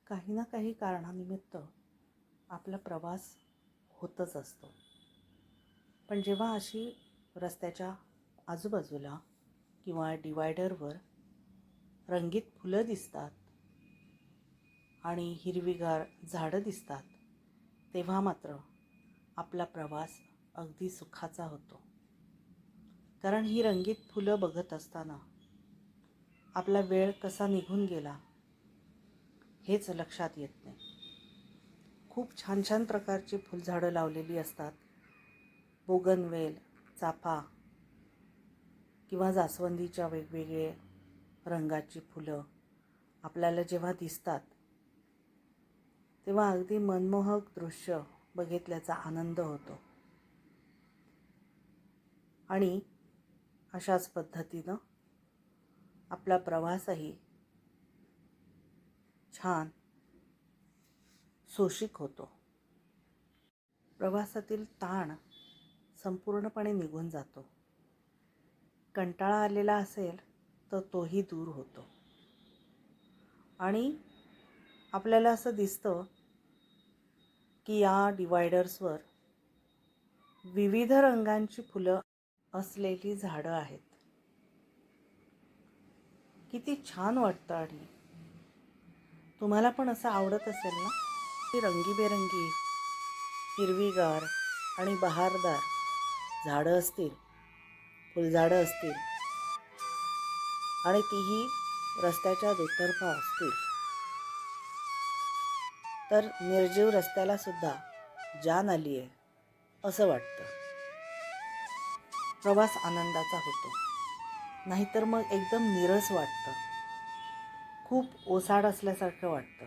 काही ना काही कारणानिमित्त आपला प्रवास होतच असतो. पण जेव्हा अशी रस्त्याच्या आजूबाजूला किंवा डिवायडरवर रंगीत फुलं दिसतात आणि हिरवीगार झाडं दिसतात, तेव्हा मात्र आपला प्रवास अगदी सुखाचा होतो. कारण ही रंगीत फुलं बघत असताना आपला वेळ कसा निघून गेला हेच लक्षात येत नाही. खूप छान छान प्रकारची फुलझाडं लावलेली असतात. बोगनवेल, चाफा किंवा जास्वंदीच्या वेगवेगळे रंगाची फुलं आपल्याला जेव्हा दिसतात तेव्हा अगदी मनमोहक दृश्य बघितल्याचा आनंद होतो. आणि अशाच पद्धतीनं आपला प्रवासही छान सोशिक होतो. प्रवासातील ताण संपूर्णपणे निघून जातो. कंटाळा आलेला असेल तर तोही दूर होतो. आणि आपल्याला असं दिसतं की या डिवायडर्सवर विविध रंगांची फुलं असलेली झाडं आहेत. किती छान वाटतं. आणि तुम्हाला पण असं आवडत असेल ना की रंगीबेरंगी हिरवीगार आणि बहारदार झाडं असतील, फुलझाडं असतील आणि तीही रस्त्याच्या दुतर्फा असतील, तर निर्जीव रस्त्याला सुद्धा जान आली आहे असं वाटतं. प्रवास आनंदाचा होतो. नाहीतर मग एकदम नीरस वाटतं, खूप ओसाड असल्यासारखं वाटतं.